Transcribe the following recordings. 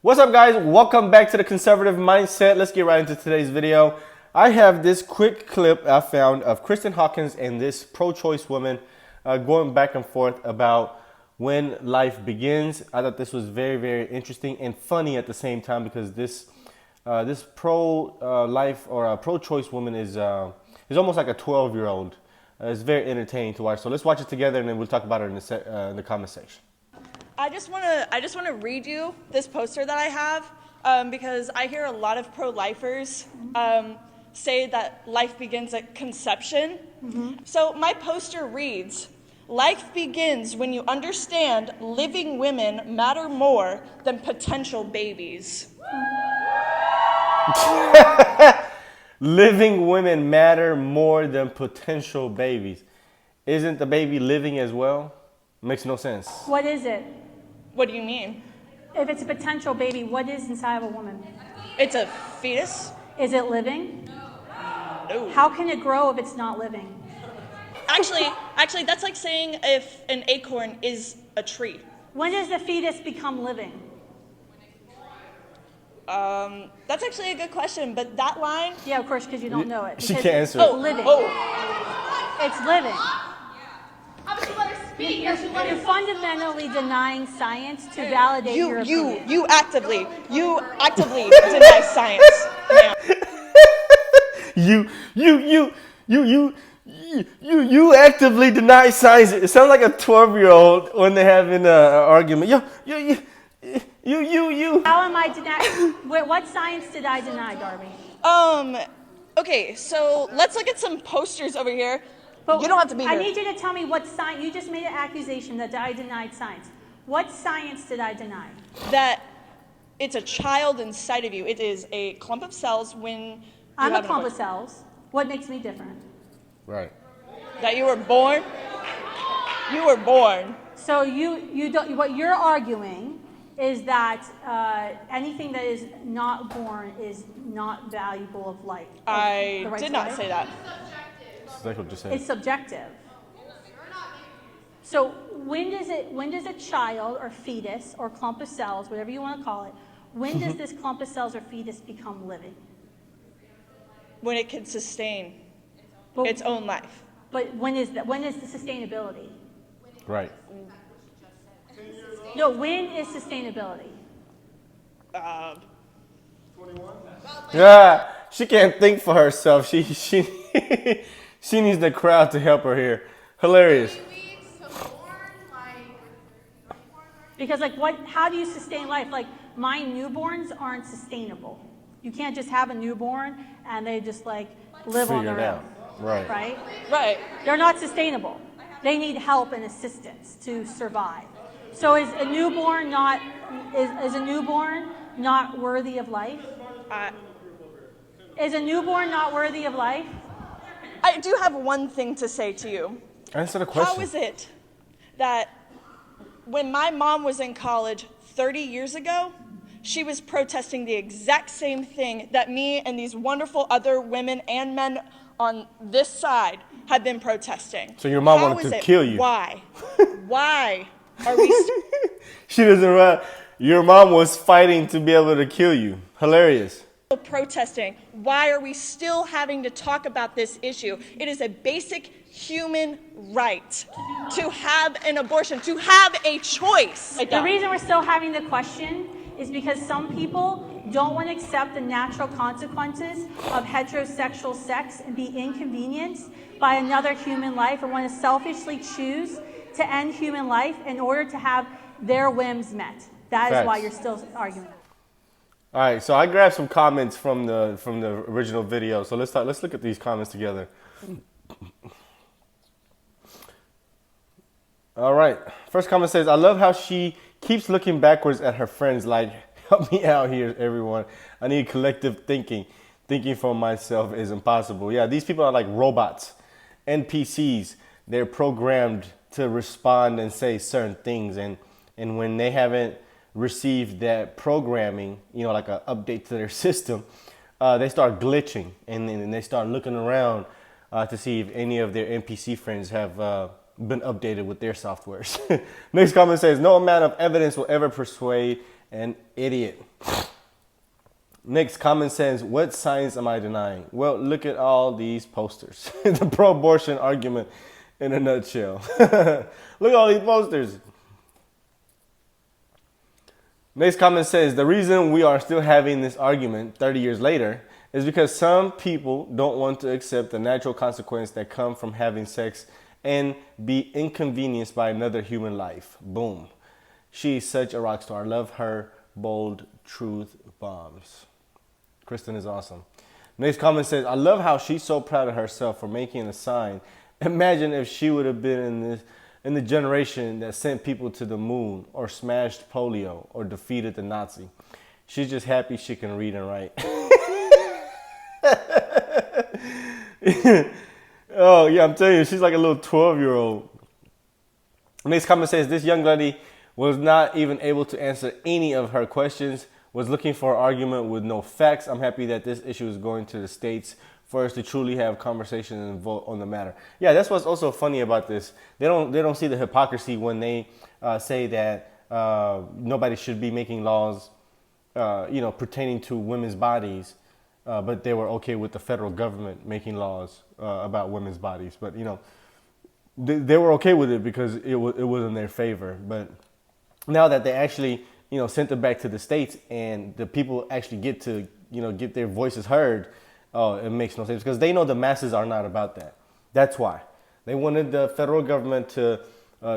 What's up, guys? Welcome back to the Conservative Mindset. Let's get right into today's video. I have this quick clip I found of Kristen Hawkins and this pro-choice woman going back and forth about when life begins. I thought this was very, very interesting and funny at the same time because this pro-life or a pro-choice woman is almost like a 12-year-old. It's very entertaining to watch. So let's watch it together and then we'll talk about it in the comment section. I just want to read you this poster that I have because I hear a lot of pro-lifers say that life begins at conception. So my poster reads, "Life begins when you understand living women matter more than potential babies." Living women matter more than potential babies. Isn't the baby living as well? Makes no sense. What is it? What do you mean? If it's a potential baby, what is inside of a woman? It's a fetus? Is it living? No. How can it grow if it's not living? Actually, that's like saying if an acorn is a tree. When does the fetus become living? That's actually a good question, but that line... Yeah, of course, because you don't know it. She Because can't answer it's it. living. It's living. You're fundamentally denying science to validate your opinion. You actively deny science. Yeah. You actively deny science. It sounds like a 12-year-old when they're having an argument. You. How am I denying? What science did I deny, Darby? Okay, so let's look at some posters over here. But you don't have to be here. I need you to tell me what science. You just made an accusation that I denied science. What science did I deny? That it's a child inside of you. It is a clump of cells when I'm a clump of cells. What makes me different? Right. That you were born. You were born. So you don't. What you're arguing is that anything that is not born is not valuable of life. I did not say that. It's subjective. So when does a child or fetus or clump of cells, whatever you want to call it, when does this clump of cells or fetus become living? When it can sustain its own life. But when is that? When is the sustainability? Right. No, when is sustainability? 21. Yeah, she can't think for herself. She she needs the crowd to help her here. Hilarious. Because how do you sustain life? Like my newborns aren't sustainable. You can't just have a newborn and they just live on their own. Right. Right. They're not sustainable. They need help and assistance to survive. So is a newborn not worthy of life? Is a newborn not worthy of life? I do have one thing to say to you. Answer the question. How is it that when my mom was in college 30 years ago, she was protesting the exact same thing that me and these wonderful other women and men on this side have been protesting? So your mom wanted to kill you. Why? Why are we She doesn't run. Your mom was fighting to be able to kill you. Hilarious. protesting? Why are we still having to talk about this issue? It is a basic human right to have an abortion, to have a choice. The reason we're still having the question is because some people don't want to accept the natural consequences of heterosexual sex and be inconvenienced by another human life, or want to selfishly choose to end human life in order to have their whims met. That is why you're still arguing. All right, so I grabbed some comments from the original video. So let's look at these comments together. All right, first comment says, "I love how she keeps looking backwards at her friends like, help me out here, everyone. I need collective thinking. Thinking for myself is impossible." Yeah, these people are like robots, NPCs. They're programmed to respond and say certain things. And when they haven't received that programming, like an update to their system, they start glitching. And then they start looking around to see if any of their NPC friends have been updated with their softwares. Next comment says, "No amount of evidence will ever persuade an idiot. Next comment says, what science am I denying? Well, look at all these posters. The pro-abortion argument in a nutshell. Look at all these posters. Next comment says, the reason we are still having this argument 30 years later is because some people don't want to accept the natural consequence that come from having sex and be inconvenienced by another human life. Boom. She's such a rock star. I love her bold truth bombs. Kristen is awesome. Next comment says, I love how she's so proud of herself for making a sign. Imagine if she would have been in the generation that sent people to the moon or smashed polio or defeated the Nazi. She's just happy she can read and write. Oh, yeah, I'm telling you, she's like a little 12-year-old. Next comment says, this young lady was not even able to answer any of her questions, was looking for an argument with no facts. I'm happy that this issue is going to the States for us to truly have conversation and vote on the matter. Yeah, that's what's also funny about this. They don't see the hypocrisy when they say that nobody should be making laws, pertaining to women's bodies, but they were okay with the federal government making laws about women's bodies. But they were okay with it because it was in their favor. But now that they actually sent it back to the States and the people actually get to get their voices heard. Oh, it makes no sense because they know the masses are not about that. That's why. They wanted the federal government to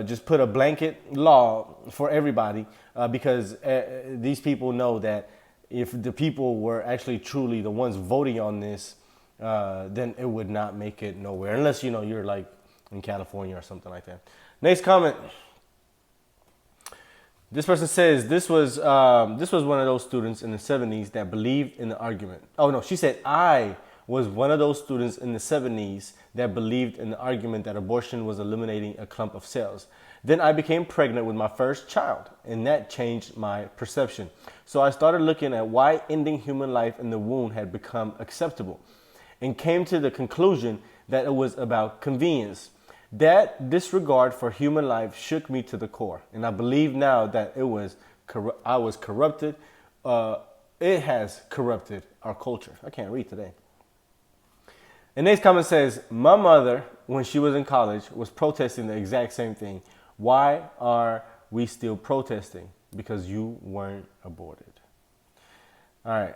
just put a blanket law for everybody because these people know that if the people were actually truly the ones voting on this, then it would not make it nowhere. Unless, you're like in California or something like that. Next comment. This person says this was one of those students in the 70s that believed in the argument. Oh no, she said I was one of those students in the 70s that believed in the argument that abortion was eliminating a clump of cells. Then I became pregnant with my first child, and that changed my perception. So I started looking at why ending human life in the womb had become acceptable, and came to the conclusion that it was about convenience. That disregard for human life shook me to the core, and I believe now that I was corrupted. It has corrupted our culture. I can't read today. And next comment says, my mother, when she was in college, was protesting the exact same thing. Why are we still protesting? Because you weren't aborted. All right,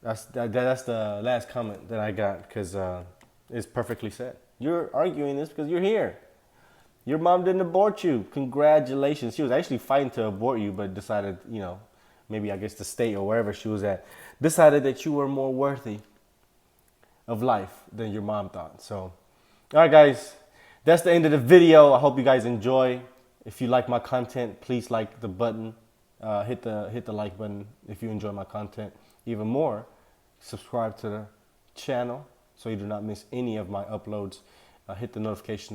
that's the last comment that I got because it's perfectly said. You're arguing this because you're here. Your mom didn't abort you. Congratulations. She was actually fighting to abort you, but decided, maybe I guess the state or wherever she was at, decided that you were more worthy of life than your mom thought. So, all right, guys, that's the end of the video. I hope you guys enjoy. If you like my content, please like the button. Hit the like button if you enjoy my content. Even more, subscribe to the channel so you do not miss any of my uploads. Hit the notification.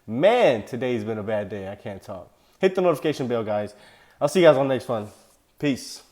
Man, today's been a bad day. I can't talk. Hit the notification bell, guys. I'll see you guys on the next one. Peace.